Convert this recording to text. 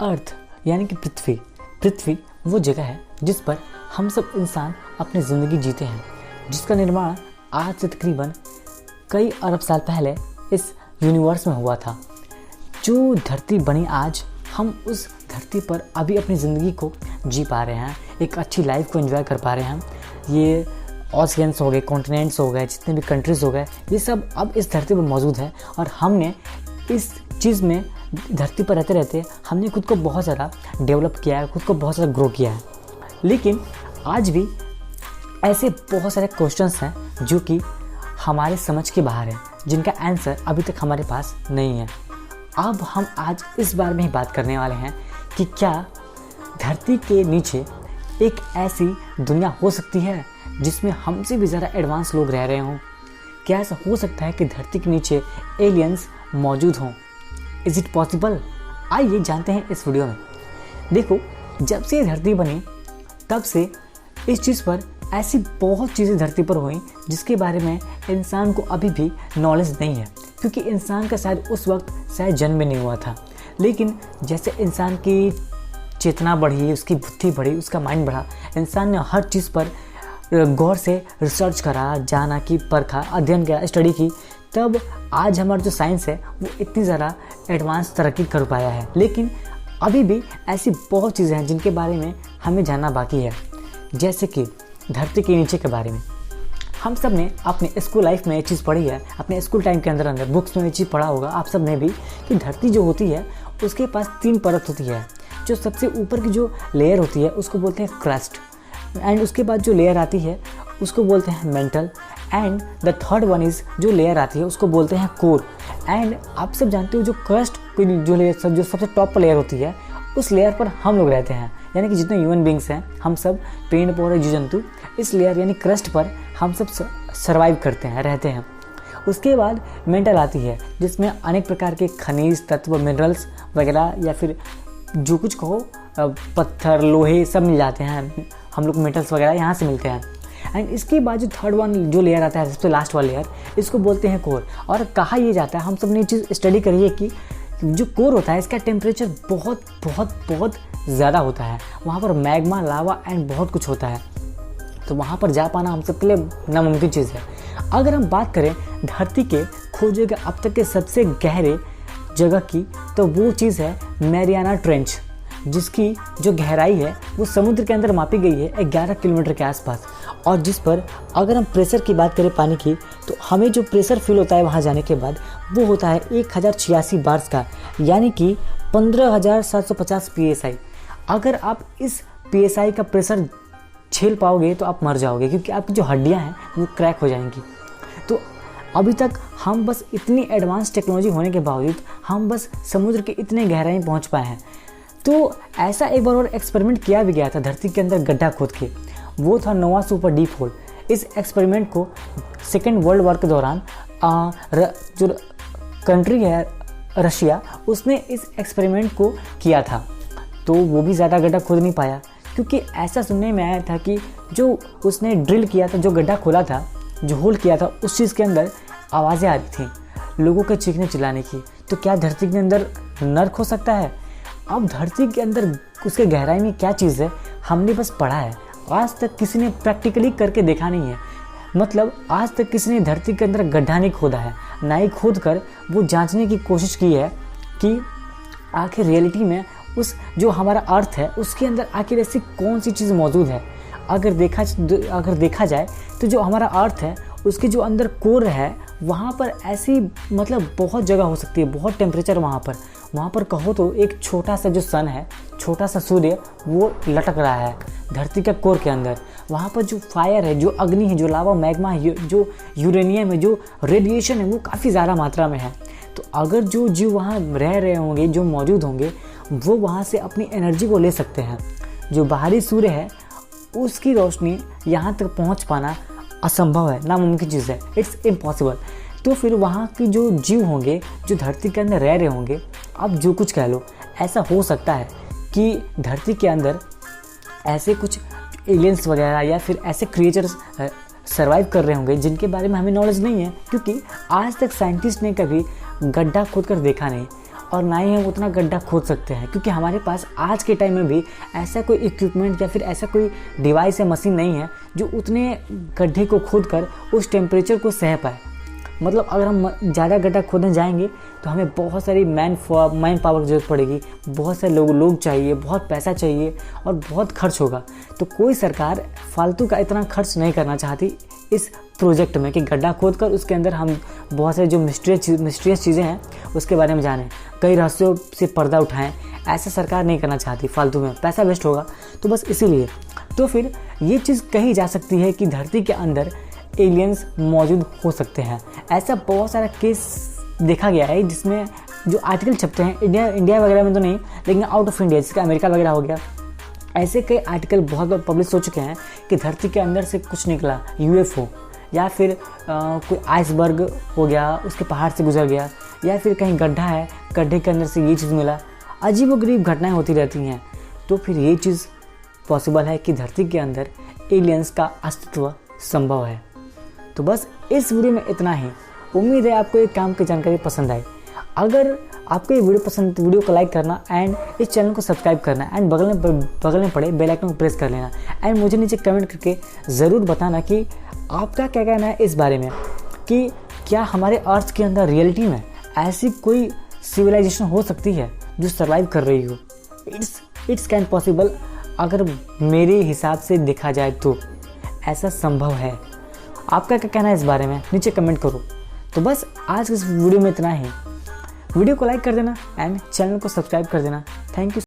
अर्थ यानी कि पृथ्वी वो जगह है जिस पर हम सब इंसान अपनी ज़िंदगी जीते हैं, जिसका निर्माण आज से तकरीबन कई अरब साल पहले इस यूनिवर्स में हुआ था। जो धरती बनी आज, हम उस धरती पर अभी अपनी ज़िंदगी को जी पा रहे हैं, एक अच्छी लाइफ को एंजॉय कर पा रहे हैं। ये ओशियंस हो गए, कॉन्टिनेंट्स हो गए, जितने भी कंट्रीज़ हो गए, ये सब अब इस धरती पर मौजूद है। और हमने इस चीज़ में धरती पर रहते रहते हमने खुद को बहुत ज़्यादा डेवलप किया है, खुद को बहुत ज़्यादा ग्रो किया है। लेकिन आज भी ऐसे बहुत सारे क्वेश्चंस हैं जो कि हमारे समझ के बाहर हैं, जिनका आंसर अभी तक हमारे पास नहीं है। अब हम आज इस बारे में ही बात करने वाले हैं कि क्या धरती के नीचे एक ऐसी दुनिया हो सकती है जिसमें हमसे भी ज़्यादा एडवांस लोग रह रहे हों। क्या ऐसा हो सकता है कि धरती के नीचे एलियंस मौजूद हों? Is it possible? आइए जानते हैं इस वीडियो में। देखो, जब से ये धरती बनी तब से इस चीज़ पर ऐसी बहुत चीज़ें धरती पर हुई जिसके बारे में इंसान को अभी भी नॉलेज नहीं है, क्योंकि इंसान का शायद उस वक्त शायद जन्म भी नहीं हुआ था। लेकिन जैसे इंसान की चेतना बढ़ी, उसकी बुद्धि बढ़ी, उसका माइंड बढ़ा, इंसान ने हर चीज़ पर गौर से रिसर्च करा, जाना कि परखा, अध्ययन किया, स्टडी की, तब आज हमारा जो साइंस है वो इतनी ज़्यादा एडवांस तरक्की कर पाया है। लेकिन अभी भी ऐसी बहुत चीज़ें हैं जिनके बारे में हमें जानना बाकी है, जैसे कि धरती के नीचे के बारे में। हम सब ने अपने स्कूल लाइफ में ये चीज़ पढ़ी है, अपने स्कूल टाइम के अंदर बुक्स में ये चीज़ पढ़ा होगा आप सब ने भी, कि धरती जो होती है उसके पास 3 परत होती है। जो सबसे ऊपर की जो लेयर होती है उसको बोलते हैं क्रस्ट, एंड उसके बाद जो लेयर आती है उसको बोलते हैं mental, and the third one is जो लेयर आती है उसको बोलते हैं कोर। एंड आप सब जानते हो जो क्रस्ट जो लेयर, जो सबसे टॉप पर लेयर होती है, उस लेयर पर हम लोग रहते हैं, यानी कि जितने ह्यूमन बींग्स हैं, हम सब पेड़ पौधे जीव जंतु इस लेयर यानी क्रस्ट पर हम सब सर्वाइव करते हैं, रहते हैं। उसके बाद मेंटल आती है जिसमें अनेक प्रकार के खनिज तत्व, मिनरल्स वगैरह, या फिर जो कुछ कहो, पत्थर, लोहे सब मिल जाते हैं, हम लोग मेटल्स वगैरह यहाँ से मिलते हैं। एंड इसके बाद जो थर्ड वन जो लेयर आता है, सबसे लास्ट वाला लेयर, इसको बोलते हैं कोर। और कहा यह जाता है, हम सब ने ये चीज़ स्टडी करी है कि जो कोर होता है इसका टेम्परेचर बहुत बहुत बहुत ज़्यादा होता है। वहाँ पर मैग्मा, लावा एंड बहुत कुछ होता है, तो वहाँ पर जा पाना हम सबके लिए नामुमकिन चीज़ है। अगर हम बात करें धरती के खोजे गए अब तक के सबसे गहरे जगह की, तो वो चीज़ है मैरियाना ट्रेंच, जिसकी जो गहराई है वो समुद्र के अंदर मापी गई है 11 किलोमीटर के आसपास। और जिस पर अगर हम प्रेशर की बात करें पानी की, तो हमें जो प्रेशर फील होता है वहाँ जाने के बाद वो होता है 1086 बार्स का, यानी कि 15,750 psi। अगर आप इस psi का प्रेशर झेल पाओगे तो आप मर जाओगे, क्योंकि आपकी जो हड्डियाँ हैं वो क्रैक हो जाएंगी। तो अभी तक हम बस इतनी एडवांस टेक्नोलॉजी होने के बावजूद हम बस समुद्र के इतने गहराई में पहुँच पाए हैं। तो ऐसा एक बार और एक्सपेरिमेंट किया भी गया था धरती के अंदर गड्ढा खोद के, वो था नोवा सुपर डीप होल। इस एक्सपेरिमेंट को सेकेंड वर्ल्ड वॉर के दौरान जो कंट्री है रशिया, उसने इस एक्सपेरिमेंट को किया था। तो वो भी ज़्यादा गड्ढा खोद नहीं पाया, क्योंकि ऐसा सुनने में आया था कि जो उसने ड्रिल किया था, जो गड्ढा खोला था, जो होल किया था, उस चीज़ के अंदर आवाज़ें आ रही थी लोगों के चीखने चिल्लाने की। तो क्या धरती के अंदर नर्क हो सकता है? अब धरती के अंदर उसके गहराई में क्या चीज़ है हमने बस पढ़ा है, आज तक किसी ने प्रैक्टिकली करके देखा नहीं है। मतलब आज तक किसी ने धरती के अंदर गड्ढा नहीं खोदा है, ना ही खोद कर वो जांचने की कोशिश की है कि आखिर रियलिटी में उस जो हमारा अर्थ है उसके अंदर आखिर ऐसी कौन सी चीज़ मौजूद है। अगर देखा जाए तो जो हमारा अर्थ है उसके जो अंदर कोर है वहाँ पर ऐसी मतलब बहुत जगह हो सकती है, बहुत टेम्परेचर वहाँ पर कहो तो एक छोटा सा जो सन है, छोटा सा सूर्य वो लटक रहा है धरती के कोर के अंदर। वहाँ पर जो फायर है, जो अग्नि है, जो लावा, मैग्मा है, जो यूरेनियम है, जो रेडिएशन है, वो काफ़ी ज़्यादा मात्रा में है। तो अगर जो जीव वहाँ रह रहे होंगे, जो मौजूद होंगे, वो वहाँ से अपनी एनर्जी को ले सकते हैं। जो बाहरी सूर्य है उसकी रोशनी यहाँ तक पहुँच पाना असंभव है, नामुमकिन चीज़ है, इट्स इम्पॉसिबल। तो फिर वहाँ की जो जीव होंगे, जो धरती के अंदर रह रहे होंगे, अब जो कुछ कह लो, ऐसा हो सकता है कि धरती के अंदर ऐसे कुछ एलियंस वगैरह या फिर ऐसे क्रिएचर्स सर्वाइव कर रहे होंगे जिनके बारे में हमें नॉलेज नहीं है, क्योंकि आज तक साइंटिस्ट ने कभी गड्ढा खोद कर देखा नहीं। और ना ही हम उतना गड्ढा खोद सकते हैं, क्योंकि हमारे पास आज के टाइम में भी ऐसा कोई इक्विपमेंट या फिर ऐसा कोई डिवाइस या मशीन नहीं है जो उतने गड्ढे को खोद कर उस टेम्परेचर को सह पाए। मतलब अगर हम ज़्यादा गड्ढा खोदने जाएंगे तो हमें बहुत सारी मैन पावर की ज़रूरत पड़ेगी, बहुत सारे लोग चाहिए, बहुत पैसा चाहिए और बहुत खर्च होगा। तो कोई सरकार फालतू का इतना खर्च नहीं करना चाहती इस प्रोजेक्ट में कि गड्ढा खोद कर उसके अंदर हम बहुत सारी जो मिस्टीरियस चीज़ें हैं उसके बारे में जानें, कई रहस्यों से पर्दा उठाएं। ऐसा सरकार नहीं करना चाहती, फालतू में पैसा वेस्ट होगा। तो बस इसीलिए तो फिर ये चीज़ कही जा सकती है कि धरती के अंदर एलियंस मौजूद हो सकते हैं। ऐसा बहुत सारा केस देखा गया है जिसमें जो आर्टिकल छपते हैं इंडिया वगैरह में तो नहीं, लेकिन आउट ऑफ इंडिया जिसका अमेरिका वगैरह हो गया, ऐसे कई आर्टिकल बहुत बार पब्लिश हो चुके हैं कि धरती के अंदर से कुछ निकला, यूएफओ, या फिर कोई आइसबर्ग हो गया, उसके पहाड़ से गुजर गया, या फिर कहीं गड्ढा है, गड्ढे के अंदर से ये चीज़ मिला। अजीब व गरीब घटनाएँ होती रहती हैं। तो फिर ये चीज़ पॉसिबल है कि धरती के अंदर एलियंस का अस्तित्व संभव है। तो बस इस वीडियो में इतना ही। उम्मीद है आपको ये काम की जानकारी पसंद आई। अगर आपको ये वीडियो पसंद, वीडियो को लाइक करना एंड इस चैनल को सब्सक्राइब करना एंड बगल में पड़े बेल आइकन को प्रेस कर लेना एंड मुझे नीचे कमेंट करके ज़रूर बताना कि आपका क्या कहना है इस बारे में कि क्या हमारे अर्थ के अंदर रियलिटी में ऐसी कोई सिविलाइजेशन हो सकती है जो सर्वाइव कर रही हो। It's can possible. अगर मेरे हिसाब से देखा जाए तो ऐसा संभव है। आपका क्या कहना है इस बारे में नीचे कमेंट करो। तो बस आज के इस वीडियो में इतना ही। वीडियो को लाइक कर देना एंड चैनल को सब्सक्राइब कर देना। Thank you.